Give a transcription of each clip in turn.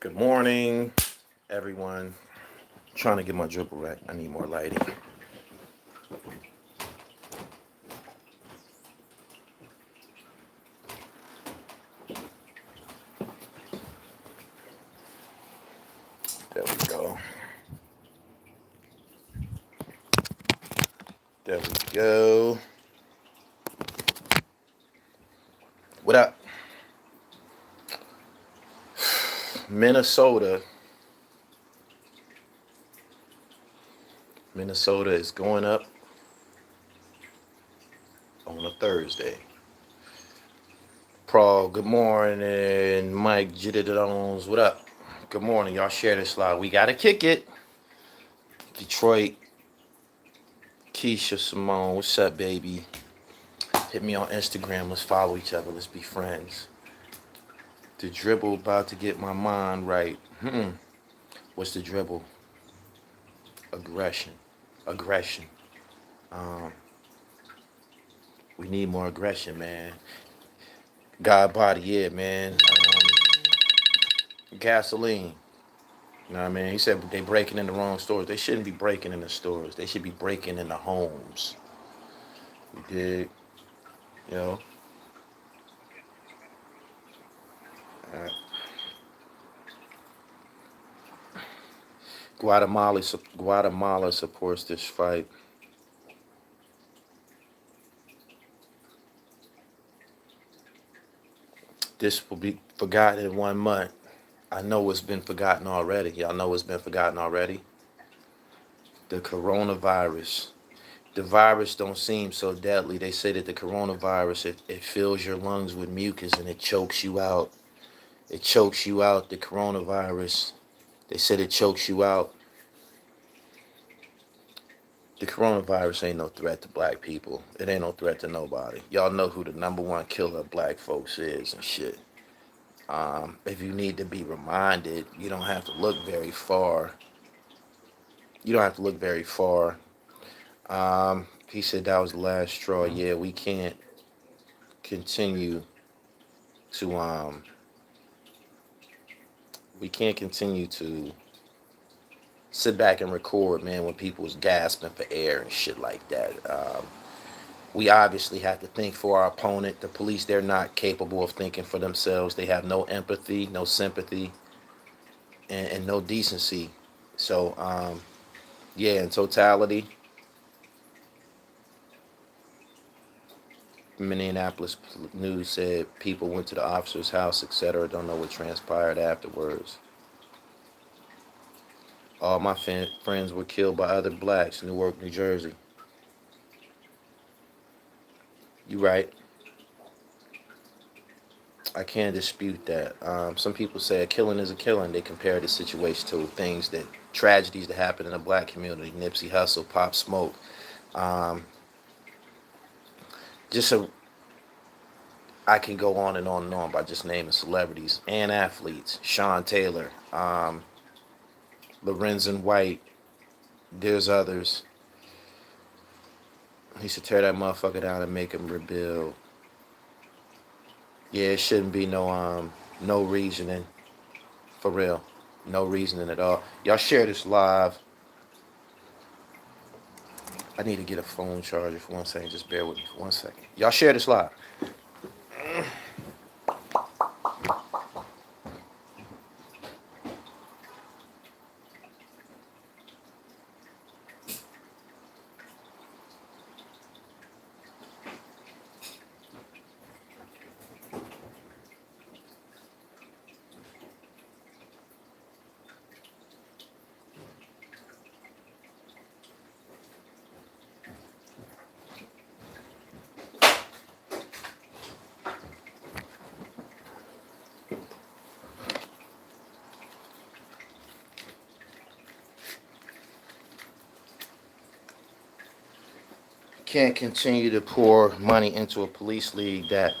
Good morning, everyone. Trying to get my dribble right. I need more lighting. There we go. There we go. What up? Minnesota. Minnesota is going up on a Thursday. Prawl, good morning. Mike Jittidons, what up? Good morning. Y'all share this live. We got to kick it. Detroit. Keisha Simone, what's up, baby? Hit me on Instagram. Let's follow each other. Let's be friends. The dribble about to get my mind right. What's the dribble? Aggression. Aggression. Um, we need more aggression, man. God body, yeah, man. Gasoline. You know what I mean? He said they breaking in the wrong stores. They shouldn't be breaking in the stores. They should be breaking in the homes. You dig? You know? Uh, Guatemala supports this fight. This will be forgotten in 1 month. I know it's been forgotten already. Y'all know it's been forgotten already. The coronavirus. The virus don't seem so deadly. They say that the coronavirus, it fills your lungs with mucus and it chokes you out. It chokes you out, the coronavirus. They said it chokes you out. The coronavirus ain't no threat to black people. It ain't no threat to nobody. Y'all know who the number one killer of black folks is and shit. If you need to be reminded, you don't have to look very far. You don't have to look very far. He said that was the last straw. Yeah, we can't continue to we can't continue to sit back and record, man, when people was gasping for air and shit like that. We obviously have to think for our opponent. The police, they're not capable of thinking for themselves. They have no empathy, no sympathy, and no decency. So, yeah, in totality, Minneapolis news said people went to the officer's house, etc. Don't know what transpired afterwards. All my friends were killed by other blacks, Newark, New Jersey. You right. I can't dispute that. Some people say a killing is a killing. They compare the situation to things tragedies that happen in the black community. Nipsey Hussle, Pop Smoke. Um, just a, I can go on and on and on by just naming celebrities and athletes. Sean Taylor, Lorenzen White. There's others. He should tear that motherfucker down and make him rebuild. Yeah, it shouldn't be no reasoning. For real. No reasoning at all. Y'all share this live. I need to get a phone charger for 1 second. Just bear with me for 1 second. Y'all share this live. Can't continue to pour money into a police league that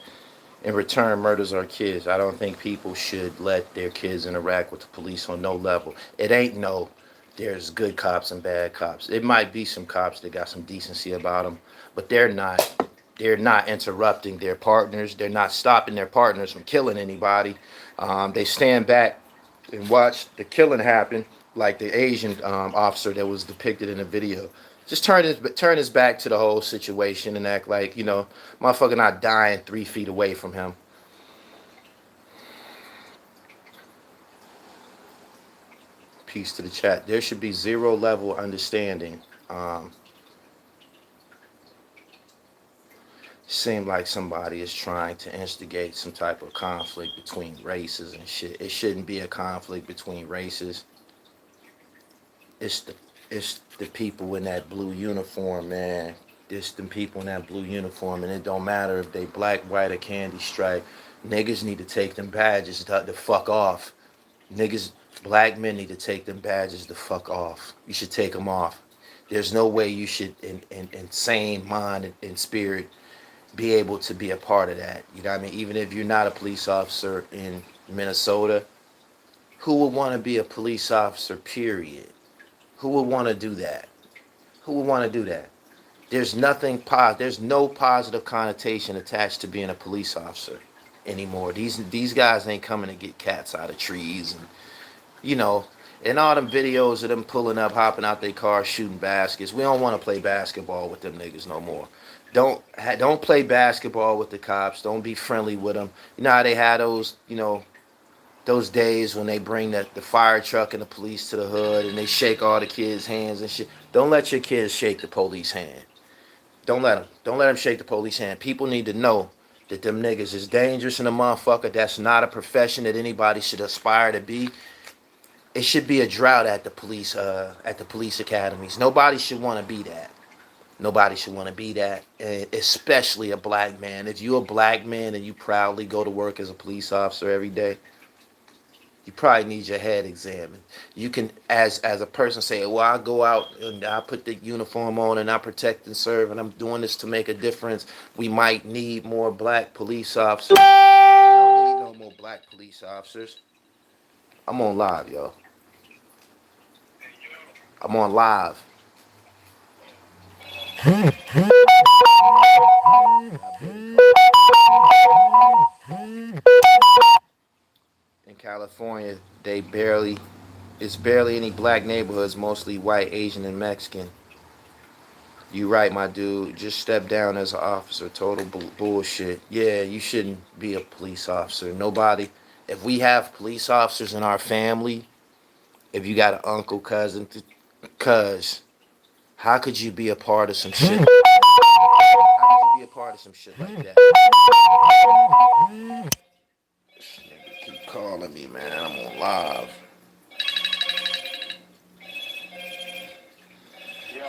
in return murders our kids. I don't think people should let their kids interact with the police on no level. It ain't no there's good cops and bad cops. It might be some cops that got some decency about them, but they're not interrupting their partners. They're not stopping their partners from killing anybody. They stand back and watch the killing happen, like the Asian officer that was depicted in the video. Just turn his back to the whole situation and act like, motherfucker not dying 3 feet away from him. Peace to the chat. There should be zero level understanding. Um, Seem like somebody is trying to instigate some type of conflict between races and shit. It shouldn't be a conflict between races. It's the people in that blue uniform, man. It's the people in that blue uniform, and it don't matter if they black, white, or candy stripe. Niggas need to take them badges the fuck off. Niggas, black men need to take them badges the fuck off. You should take them off. There's no way you should, in sane mind and spirit, be able to be a part of that. You know what I mean? Even if you're not a police officer in Minnesota, who would want to be a police officer, period? Who would want to do that? Who would want to do that? There's no positive connotation attached to being a police officer anymore. These guys ain't coming to get cats out of trees and you know, and all them videos of them pulling up, hopping out their car, shooting baskets. We don't want to play basketball with them niggas no more. Don't play basketball with the cops. Don't be friendly with them. You know how they had those, those days when they bring the fire truck and the police to the hood and they shake all the kids' hands and shit. Don't let your kids shake the police hand. Don't let them. Don't let them shake the police hand. People need to know that them niggas is dangerous in a motherfucker. That's not a profession that anybody should aspire to be. It should be a drought at the police academies. Nobody should want to be that. Nobody should want to be that, especially a black man. If you're a black man and you proudly go to work as a police officer every day, you probably need your head examined. You can, as a person, say, "Well, I go out and I put the uniform on and I protect and serve, and I'm doing this to make a difference. We might need more black police officers." We don't need no more black police officers. I'm on live, yo. I'm on live. In California, it's barely any black neighborhoods, mostly white, Asian, and Mexican. You right, my dude. Just step down as an officer. Total bullshit. Yeah, you shouldn't be a police officer. Nobody. If we have police officers in our family, if you got an uncle, cousin, cuz, how could you be a part of some shit? How could you be a part of some shit like that? This nigga keep calling me, man. I'm on live.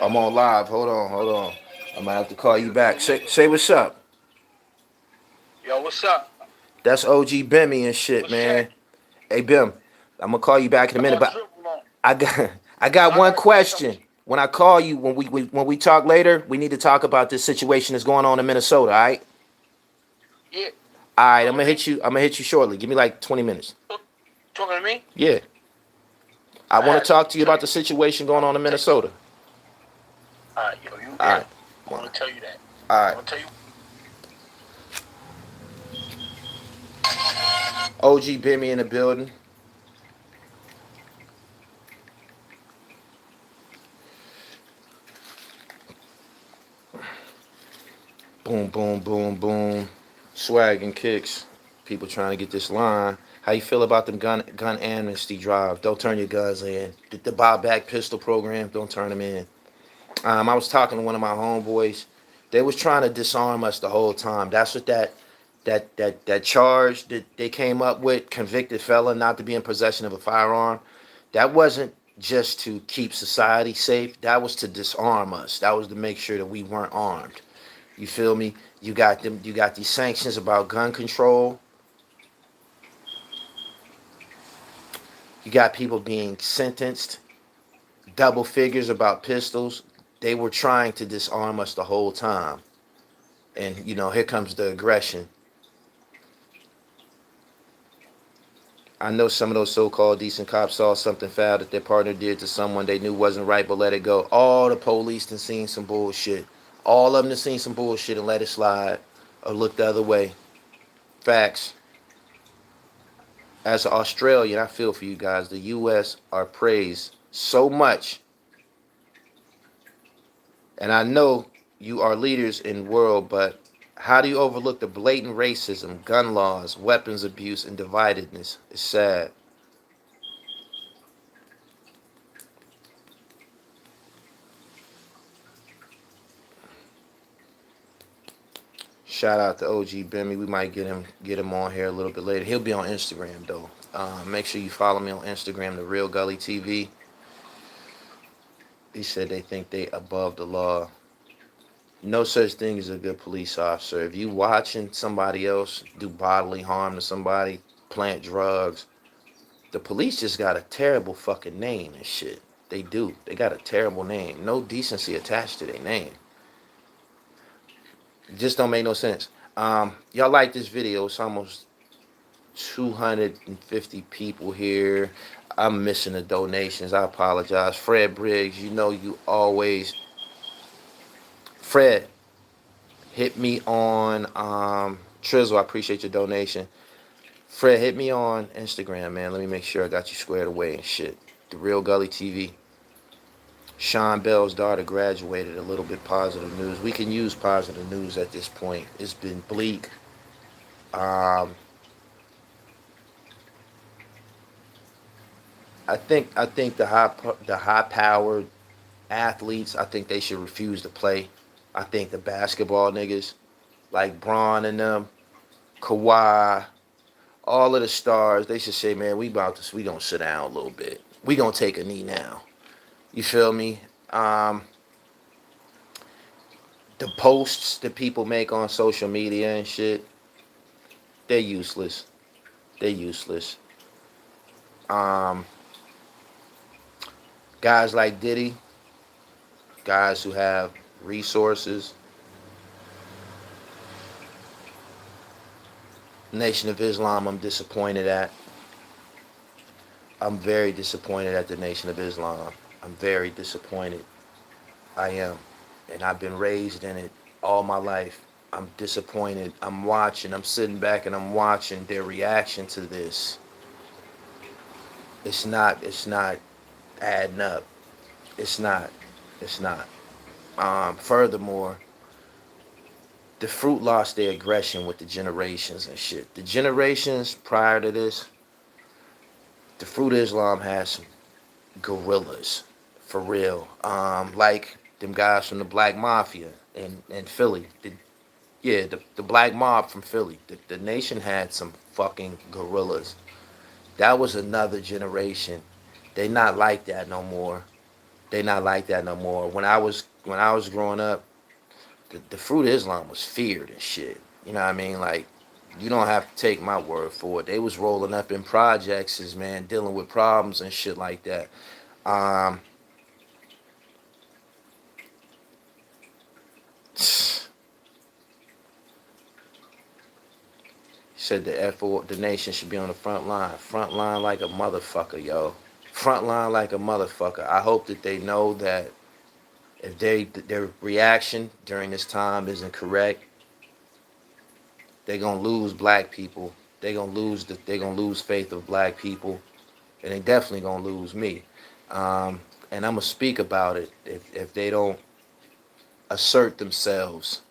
I'm on live. Hold on, hold on. I'm gonna have to call you back. Say what's up. Yo, what's up? That's OG Bimmy and shit, man. Hey Bim, I'm gonna call you back in a minute, but I got I got one question. When I call you, when we talk later, we need to talk about this situation that's going on in Minnesota. All right. Yeah. All right. I'm gonna hit you. I'm gonna hit you shortly. Give me like 20 minutes. Talking to me? Yeah. I want to talk to you about the situation going on in Minnesota. Alright, yo, you All right. I want to tell you that. All I right. want to tell you. OG Bimmy in the building. Boom, boom, boom, boom. Swag and kicks. People trying to get this line. How you feel about them gun amnesty drive? Don't turn your guns in. The buyback pistol program, don't turn them in. I was talking to one of my homeboys. They was trying to disarm us the whole time. That's what that charge that they came up with, convicted felon not to be in possession of a firearm. That wasn't just to keep society safe. That was to disarm us. That was to make sure that we weren't armed. You feel me? You got them. You got these sanctions about gun control. You got people being sentenced, double figures about pistols. They were trying to disarm us the whole time. And, here comes the aggression. I know some of those so-called decent cops saw something foul that their partner did to someone they knew wasn't right, but let it go. All the police done seen some bullshit. All of them done seen some bullshit and let it slide or look the other way. Facts. As an Australian, I feel for you guys. The U.S. are praised so much, and I know you are leaders in the world, but how do you overlook the blatant racism, gun laws, weapons abuse, and dividedness? It's sad. Shout out to OG Bimmy. We might get him on here a little bit later. He'll be on Instagram though. Make sure you follow me on Instagram, the Real Gully TV. He said they think they above the law. No such thing as a good police officer. If you watching somebody else do bodily harm to somebody, plant drugs, the police just got a terrible fucking name and shit. They do. They got a terrible name. No decency attached to their name. It just don't make no sense. Y'all like this video? It's almost 250 people here. I'm missing the donations. I apologize. Fred Briggs, you know you always. Fred, hit me on Trizzle. I appreciate your donation. Fred, hit me on Instagram, man. Let me make sure I got you squared away and shit. The Real Gully TV. Sean Bell's daughter graduated. A little bit positive news. We can use positive news at this point. It's been bleak. Um, I think the high powered athletes, I think they should refuse to play. I think the basketball niggas like Braun and them, Kawhi, all of the stars, they should say, man, we gonna sit down a little bit. We gonna take a knee now. You feel me? Um, the posts that people make on social media and shit, they're useless. They're useless. Um, guys like Diddy, guys who have resources, Nation of Islam, I'm disappointed at. I'm very disappointed at the Nation of Islam. I'm very disappointed. I am. And I've been raised in it all my life. I'm disappointed. I'm watching. I'm sitting back and I'm watching their reaction to this. It's not adding up. It's not. It's not. Furthermore, the fruit lost their aggression with the generations and shit. The generations prior to this, the fruit Islam has some gorillas, for real. Like them guys from the Black Mafia in Philly. The Black Mob from Philly. The nation had some fucking gorillas. That was another generation. They not like that no more. They not like that no more. When I was growing up, the fruit Islam was feared and shit. You know what I mean? Like, you don't have to take my word for it. They was rolling up in projects, man, dealing with problems and shit like that. Um, said the nation should be on the front line. Front line like a motherfucker, yo. Front line like a motherfucker. I hope that they know that if their reaction during this time isn't correct, they're gonna lose black people. They're gonna lose faith of black people, and they definitely gonna lose me. And I'm gonna speak about it if they don't assert themselves.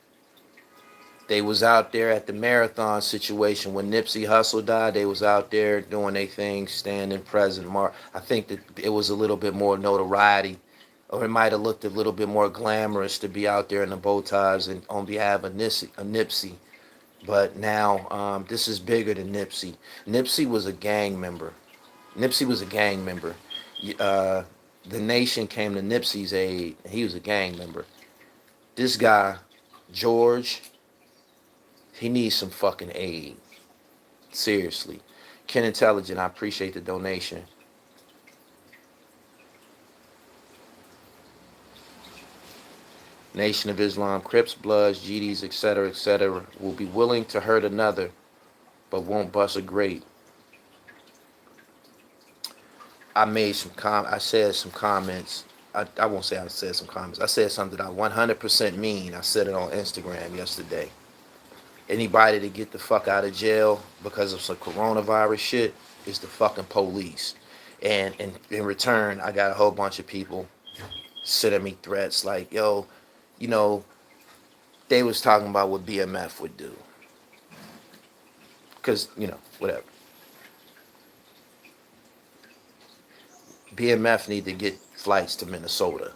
They was out there at the marathon situation when Nipsey Hussle died. They was out there doing their thing, standing present. I think that it was a little bit more notoriety, or it might have looked a little bit more glamorous to be out there in the bow ties and on behalf of Nipsey. But now this is bigger than Nipsey. Nipsey was a gang member. Nipsey was a gang member. Uh, the nation came to Nipsey's aid. He was a gang member. This guy, George, he needs some fucking aid. Seriously. Ken Intelligent, I appreciate the donation. Nation of Islam, Crips, Bloods, GDs, etc., will be willing to hurt another, but won't bust a grape. I said some comments. I won't say I said some comments. I said something that I 100% mean. I said it on Instagram yesterday. Anybody to get the fuck out of jail because of some coronavirus shit is the fucking police. And in return, I got a whole bunch of people sending me threats like, yo, you know, they was talking about what BMF would do. Because, whatever. BMF need to get flights to Minnesota.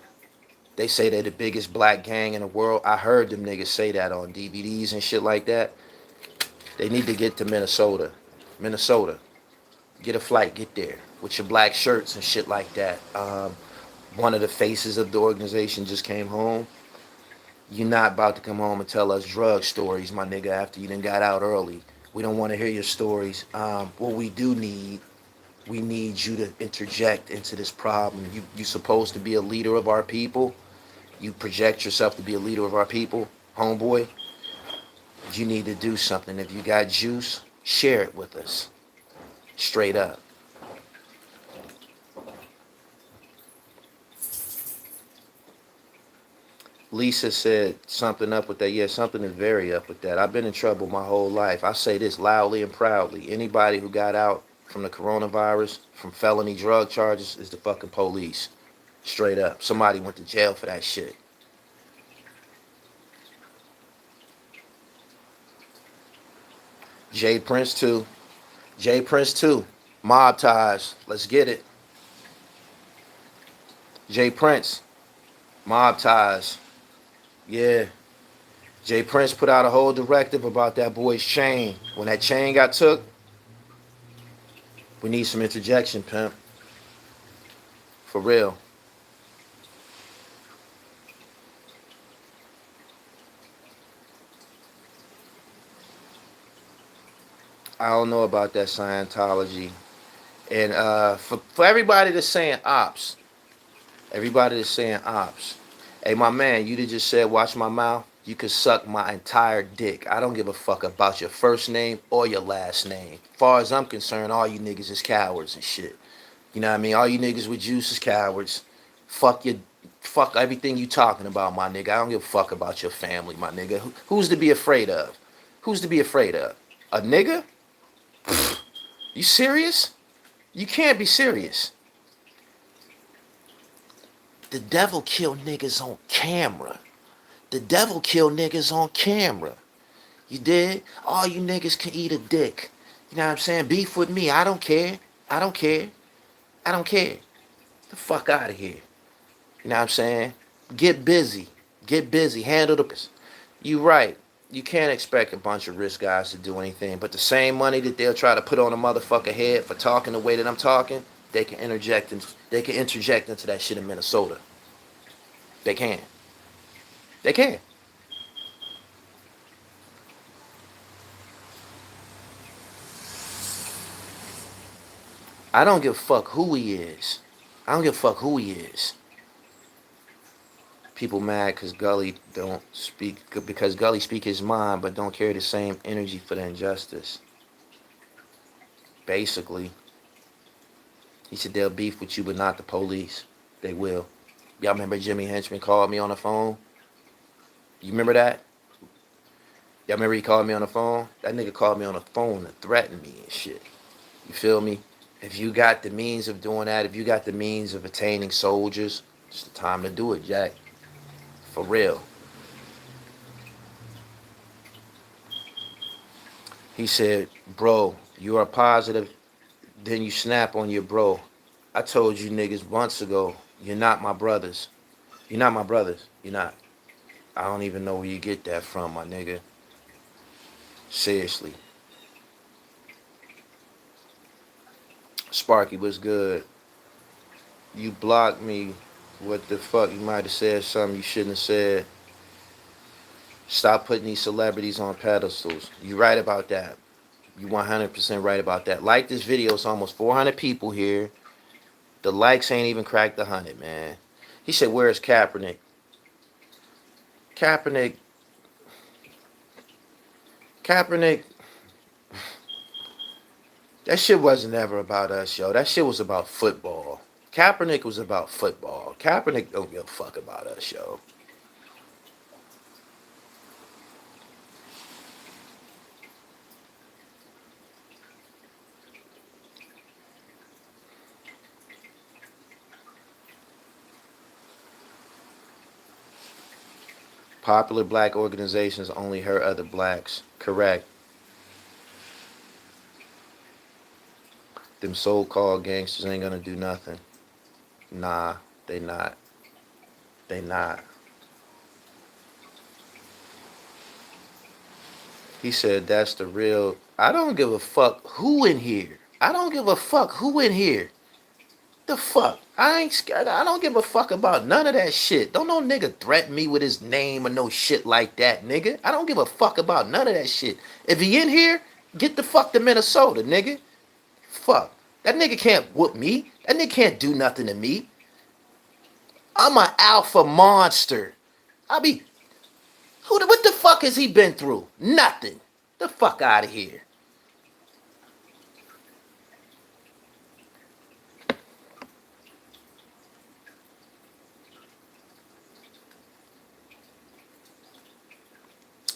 They say they're the biggest black gang in the world. I heard them niggas say that on DVDs and shit like that. They need to get to Minnesota. Minnesota. Get a flight, get there. With your black shirts and shit like that. One of the faces of the organization just came home. You're not about to come home and tell us drug stories, my nigga, after you done got out early. We don't want to hear your stories. What we need you to interject into this problem. You're supposed to be a leader of our people. You project yourself to be a leader of our people, homeboy. You need to do something. If you got juice, share it with us. Straight up. Lisa said something up with that. Yeah, something is very up with that. I've been in trouble my whole life. I say this loudly and proudly. Anybody who got out from the coronavirus, from felony drug charges, is the fucking police. Straight up. Somebody went to jail for that shit. Jay Prince too. Jay Prince too. Mob ties. Let's get it. Jay Prince. Mob ties. Yeah. Jay Prince put out a whole directive about that boy's chain. When that chain got took, we need some interjection, pimp. For real. I don't know about that Scientology. And for everybody that's saying ops, hey, my man, you just said, watch my mouth. You can suck my entire dick. I don't give a fuck about your first name or your last name. Far as I'm concerned, all you niggas is cowards and shit. You know what I mean? All you niggas with juice is cowards. Fuck everything you talking about, my nigga. I don't give a fuck about your family, my nigga. Who's to be afraid of? Who's to be afraid of? A nigga? You serious? You can't be serious. The devil kill niggas on camera. The devil kill niggas on camera. You did? All you niggas can eat a dick. You know what I'm saying? Beef with me. I don't care. I don't care. I don't care. Get the fuck out of here. You know what I'm saying? Get busy. Get busy. Handle the business. You right. You can't expect a bunch of rich guys to do anything. But the same money that they'll try to put on a motherfucker head for talking the way that I'm talking, they can interject into that shit in Minnesota. They can. They can. I don't give a fuck who he is. I don't give a fuck who he is. People mad because Gully don't speak, because Gully speak his mind but don't carry the same energy for the injustice. Basically, he said they'll beef with you but not the police. They will. Y'all remember Jimmy Henchman called me on the phone? You remember that? Y'all remember he called me on the phone? That nigga called me on the phone and threatened me and shit. You feel me? If you got the means of doing that, if you got the means of attaining soldiers, it's the time to do it, Jack. For real. He said, bro, you are positive, then you snap on your bro. I told you niggas months ago, you're not my brothers. You're not my brothers. You're not. I don't even know where you get that from, my nigga. Seriously. Sparky, what's good? You blocked me. What the fuck? You might have said something you shouldn't have said. Stop putting these celebrities on pedestals. You right about that. You 100% right about that. Like this video. It's almost 400 people here. The likes ain't even cracked 100, man. He said, where's Kaepernick? Kaepernick. Kaepernick. That shit wasn't ever about us, yo. That shit was about football. Kaepernick was about football. Kaepernick don't give a fuck about us, yo. Popular black organizations only hurt other blacks. Correct. Them so-called gangsters ain't gonna do nothing. Nah, they not. They not. He said that's the real. I don't give a fuck who in here. I don't give a fuck who in here. The fuck? I ain't scared. I don't give a fuck about none of that shit. Don't no nigga threaten me with his name or no shit like that, nigga. I don't give a fuck about none of that shit. If he in here, get the fuck to Minnesota, nigga. Fuck. That nigga can't whoop me. That nigga can't do nothing to me. I'm an alpha monster. I be what the fuck has he been through? Nothing. The fuck out of here.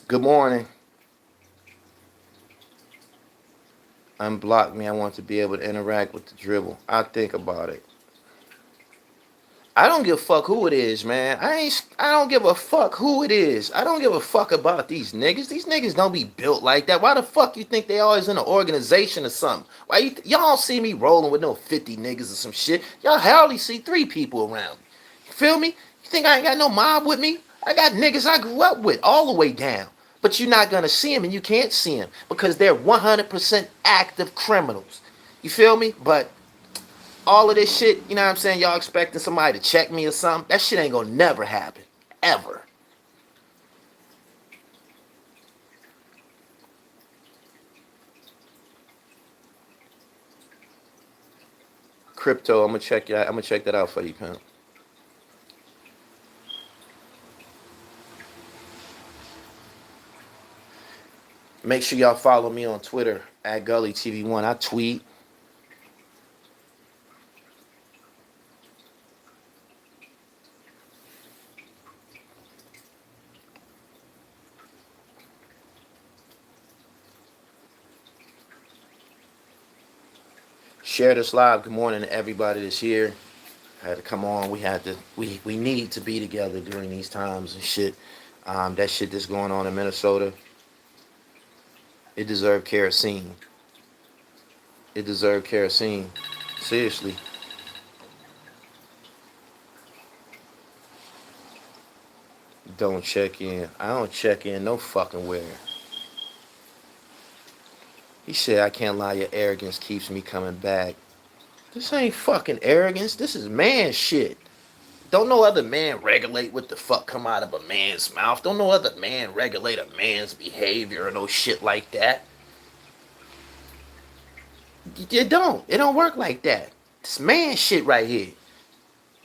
Good morning. Unblock me. I want to be able to interact with the dribble. I think about it. I don't give a fuck who it is, man. I don't give a fuck who it is. I don't give a fuck about these niggas. These niggas don't be built like that. Why the fuck you think they always in an organization or something? Why y'all don't see me rolling with no 50 niggas or some shit? Y'all hardly see 3 people around. You feel me? You think I ain't got no mob with me? I got niggas I grew up with all the way down. But you're not gonna see them and you can't see them because they're 100% active criminals. You feel me? But all of this shit, you know what I'm saying? Y'all expecting somebody to check me or something? That shit ain't gonna never happen. Ever. Crypto, I'm gonna check that out for you, pimp. Make sure y'all follow me on Twitter at GullyTV1. I tweet. Share this live. Good morning to everybody that's here. I had to come on. We need to be together during these times and shit. That shit that's going on in Minnesota, it deserved kerosene. It deserved kerosene. Seriously. Don't check in. I don't check in no fucking where. He said, I can't lie, your arrogance keeps me coming back. This ain't fucking arrogance. This is man shit. Don't no other man regulate what the fuck come out of a man's mouth. Don't no other man regulate a man's behavior or no shit like that. It don't. It don't work like that. This man shit right here.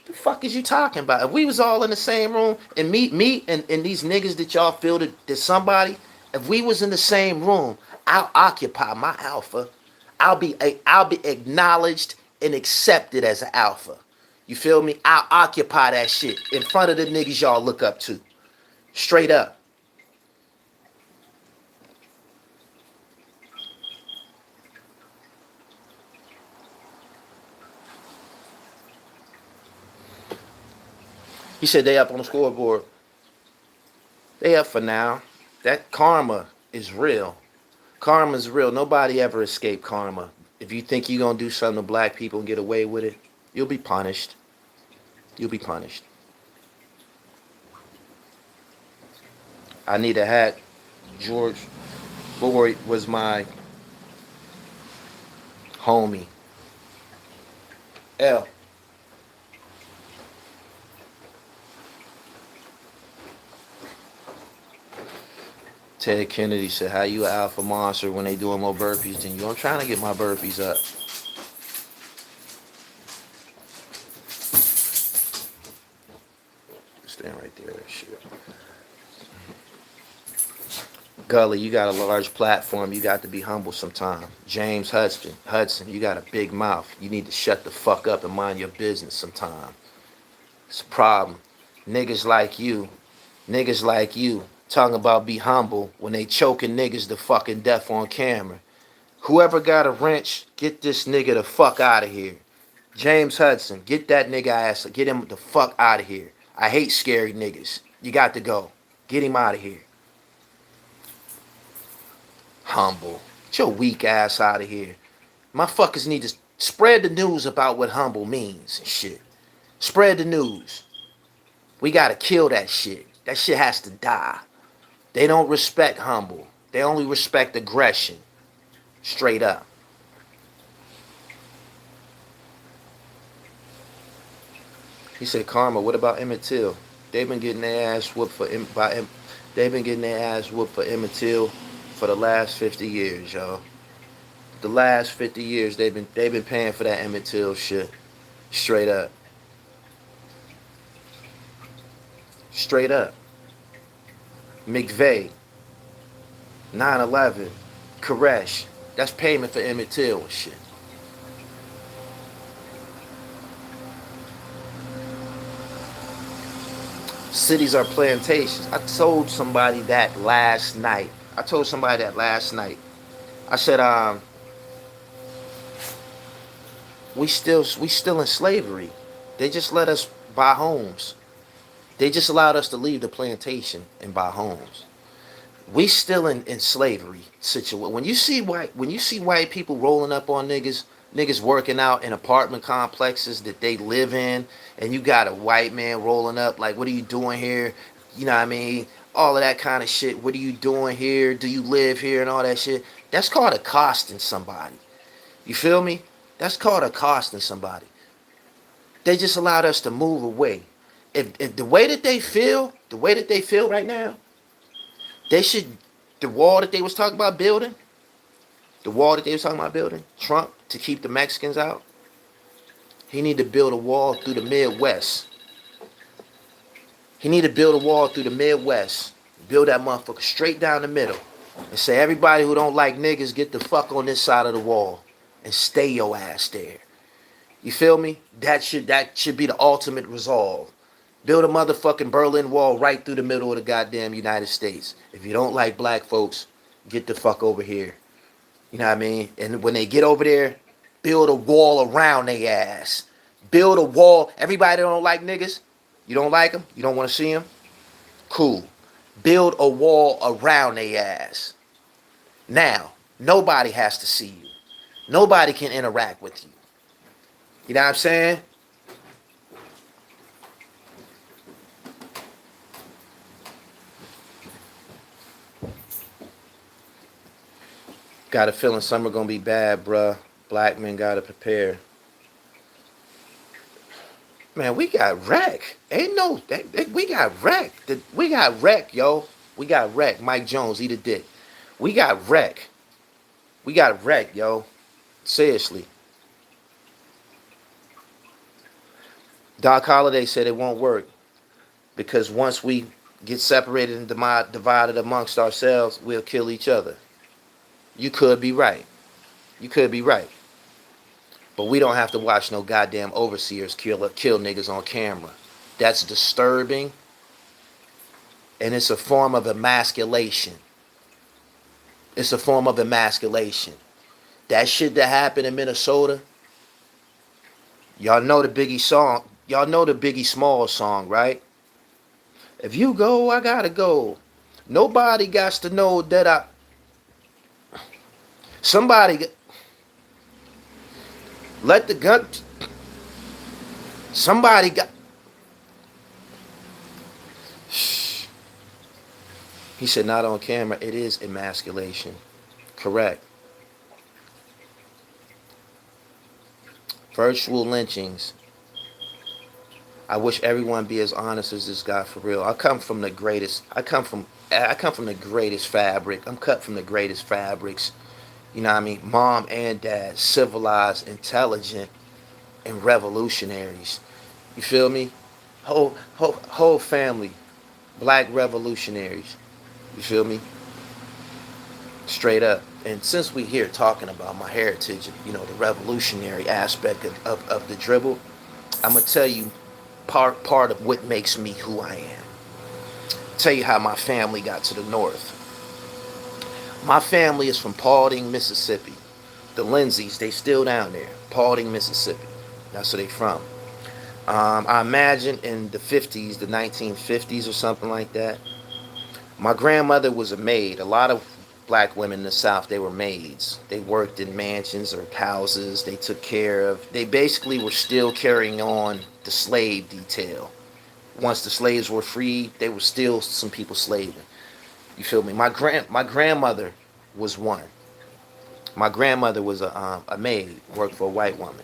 The fuck is you talking about? If we was all in the same room and me and these niggas that y'all feel that somebody, if we was in the same room, I'll occupy my alpha. I'll be acknowledged and accepted as an alpha. You feel me? I'll occupy that shit in front of the niggas y'all look up to. Straight up. He said they up on the scoreboard. They up for now. That karma is real. Karma is real. Nobody ever escaped karma. If you think you're going to do something to black people and get away with it, you'll be punished. You'll be punished. I need a hat. George Floyd was my homie. L. Ted Kennedy said, how you an alpha monster when they doing more burpees than you? I'm trying to get my burpees up. Stand right there. Shit. Gully, you got a large platform. You got to be humble sometime. James Hudson, you got a big mouth. You need to shut the fuck up and mind your business sometime. It's a problem. Niggas like you, talking about be humble when they choking niggas to fucking death on camera. Whoever got a wrench, get this nigga the fuck out of here. James Hudson, get that nigga ass, get him the fuck out of here. I hate scary niggas. You got to go. Get him out of here. Humble. Get your weak ass out of here. Motherfuckers need to spread the news about what humble means and shit. Spread the news. We gotta kill that shit. That shit has to die. They don't respect humble. They only respect aggression. Straight up. He said, Karma, what about Emmett Till? They've been getting their ass whooped for they've been getting their ass whooped for Emmett Till for the last 50 years, y'all. The last 50 years they've been paying for that Emmett Till shit. Straight up. Straight up. McVeigh, 9/11, Koresh. That's payment for Emmett Till and shit. Cities are plantations. I told somebody that last night. I said, we still in slavery. They just let us buy homes. They just allowed us to leave the plantation and buy homes. We still in slavery situation. When you see white people rolling up on niggas working out in apartment complexes that they live in, and you got a white man rolling up like, what are you doing here? You know what I mean? All of that kind of shit. What are you doing here? Do you live here? And all that shit. That's called accosting somebody. You feel me? That's called accosting somebody. They just allowed us to move away. If the way that they feel right now, they should, the wall that they was talking about building, Trump, to keep the Mexicans out, he need to build a wall through the Midwest. He need to build a wall through the Midwest. Build that motherfucker straight down the middle. And say, everybody who don't like niggas, get the fuck on this side of the wall. And stay your ass there. You feel me? That should be the ultimate resolve. Build a motherfucking Berlin Wall right through the middle of the goddamn United States. If you don't like black folks, get the fuck over here. You know what I mean? And when they get over there, build a wall around their ass. Build a wall. Everybody that don't like niggas, you don't like them? You don't want to see them? Cool. Build a wall around their ass. Now, nobody has to see you. Nobody can interact with you. You know what I'm saying? Got a feeling summer gonna be bad, bruh. Black men gotta prepare. Man, we got wrecked. Ain't no, we got wrecked. We got wrecked, yo. We got wrecked. Mike Jones, eat a dick. We got wrecked. We got wrecked, yo. Seriously. Doc Holliday said it won't work because once we get separated and divided amongst ourselves, we'll kill each other. You could be right. You could be right. But we don't have to watch no goddamn overseers kill niggas on camera. That's disturbing. And it's a form of emasculation. It's a form of emasculation. That shit that happened in Minnesota. Y'all know the Biggie song. Y'all know the Biggie Smalls song, right? If you go, I gotta go. Nobody got to know that somebody let the gun. Somebody got. He said, not on camera. It is emasculation. Correct. Virtual lynchings. I wish everyone be as honest as this guy for real. I come from the greatest fabric. I'm cut from the greatest fabrics. You know what I mean? Mom and dad, civilized, intelligent, and revolutionaries. You feel me? Whole family, black revolutionaries. You feel me? Straight up. And since we here talking about my heritage, you know, the revolutionary aspect of the dribble, I'm gonna tell you part of what makes me who I am. Tell you how my family got to the north. My family is from Paulding, Mississippi. The Lindsays, they still down there. Paulding, Mississippi. That's where they from. I imagine in the 50s, the 1950s or something like that, My grandmother was a maid. A lot of black women in the South, they were maids. They worked in mansions or houses. They took care of. They basically were still carrying on the slave detail. Once the slaves were freed, they were still some people slaving. You feel me? My grandmother was one. My grandmother was a maid, worked for a white woman.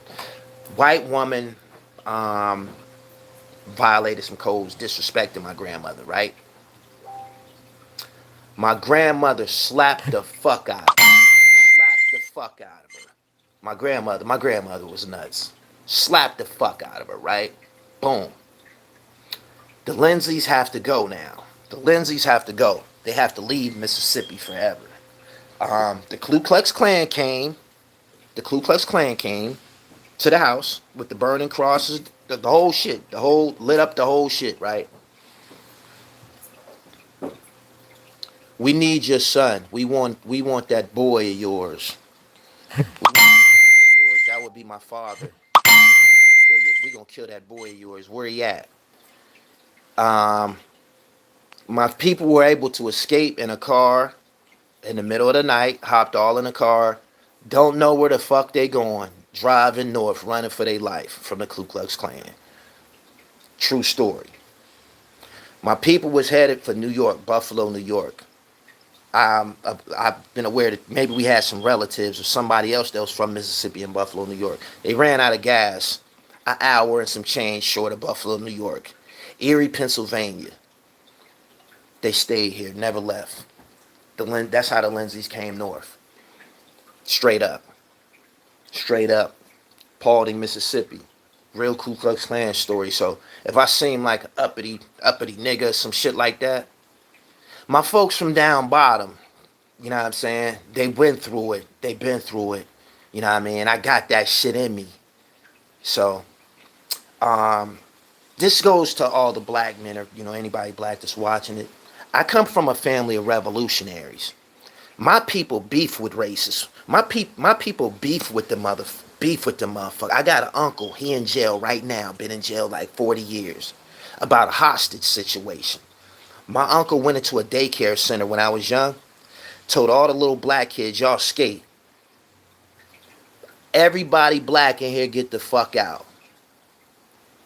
White woman um, violated some codes, disrespected my grandmother, right? My grandmother slapped the fuck out of her. Slapped the fuck out of her. My grandmother was nuts. Slapped the fuck out of her, right? Boom. The Lindsays have to go now. The Lindsays have to go. They have to leave Mississippi forever. The Ku Klux Klan came. The Ku Klux Klan came to the house with the burning crosses, the whole shit, the whole lit up the whole shit, right? We need your son. We want that boy of yours. That would be my father. We gonna kill that boy of yours. Where he at? Um, my people were able to escape in a car in the middle of the night. Hopped all in a car. Don't know where the fuck they going. Driving north, running for their life from the Ku Klux Klan. True story. My people was headed for New York, Buffalo, New York. I've been aware that maybe we had some relatives or somebody else that was from Mississippi and Buffalo, New York. They ran out of gas an hour and some change short of Buffalo, New York. Erie, Pennsylvania. They stayed here, never left. That's how the Lindsays came north. Straight up. Straight up. Paulding, Mississippi. Real Ku Klux Klan story. So if I seem like an uppity nigga, some shit like that, my folks from down bottom, you know what I'm saying? They went through it. They been through it. You know what I mean? I got that shit in me. So, this goes to all the black men or, anybody black that's watching it. I come from a family of revolutionaries. My people beef with racists. My people beef with the motherfucker. I got an uncle, he in jail right now, been in jail like 40 years about a hostage situation. My uncle went into a daycare center when I was young, told all the little black kids, y'all skate. Everybody black in here get the fuck out.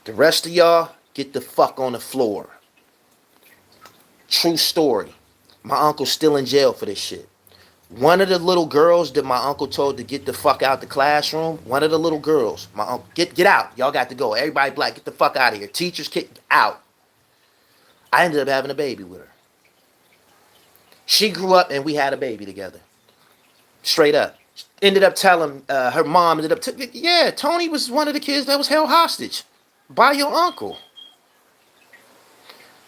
The rest of y'all get the fuck on the floor. True story. My uncle's still in jail for this shit. One of the little girls that my uncle told to get the fuck out the classroom, one of the little girls, my uncle, get out. Y'all got to go. Everybody black, get the fuck out of here. Teachers, get out. I ended up having a baby with her. She grew up and we had a baby together. Straight up. Ended up telling her mom, yeah, Tony was one of the kids that was held hostage by your uncle.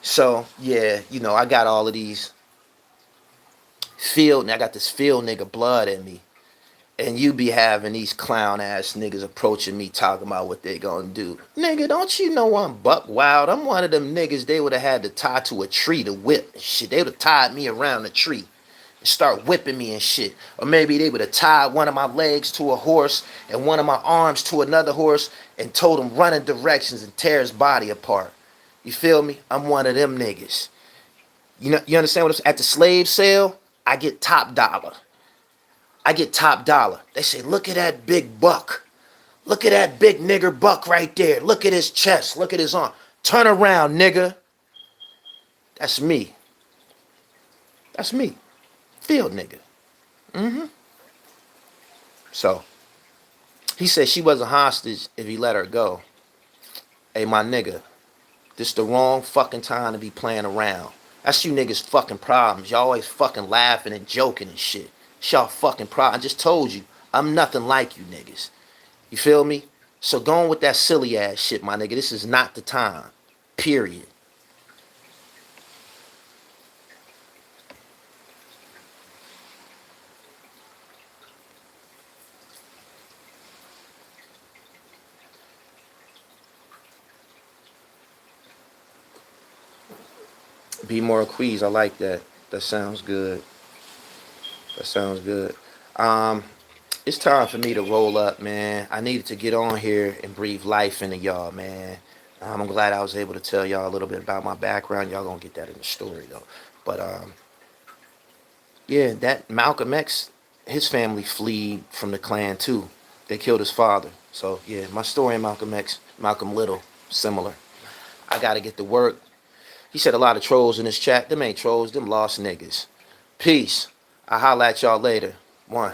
So, yeah, I got all of these I got this field nigga blood in me. And you be having these clown ass niggas approaching me talking about what they gonna do. Nigga, don't you know I'm buck wild? I'm one of them niggas they would have had to tie to a tree to whip and shit. They would have tied me around the tree and start whipping me and shit. Or maybe they would have tied one of my legs to a horse and one of my arms to another horse and told him running directions and tear his body apart. You feel me? I'm one of them niggas. You understand what I'm saying? At the slave sale, I get top dollar. I get top dollar. They say, look at that big buck. Look at that big nigger buck right there. Look at his chest. Look at his arm. Turn around, nigga. That's me. That's me. Field nigga. So, he said she wasn't hostage if he let her go. Hey, my nigga, this the wrong fucking time to be playing around. That's you niggas fucking problems. Y'all always fucking laughing and joking and shit. It's y'all fucking problem. I just told you, I'm nothing like you niggas. You feel me? So go on with that silly ass shit, my nigga. This is not the time. Period. Be more Queez. I like that. That sounds good. That sounds good. Um, it's time for me to roll up, man. I needed to get on here and breathe life into y'all, man. I'm glad I was able to tell y'all a little bit about my background. Y'all gonna get that in the story though. But yeah, that Malcolm X, his family fled from the Klan too. They killed his father. So yeah, my story in Malcolm X, Malcolm Little, similar. I gotta get to work. He said a lot of trolls in this chat. Them ain't trolls, them lost niggas. Peace. I holla at y'all later. One.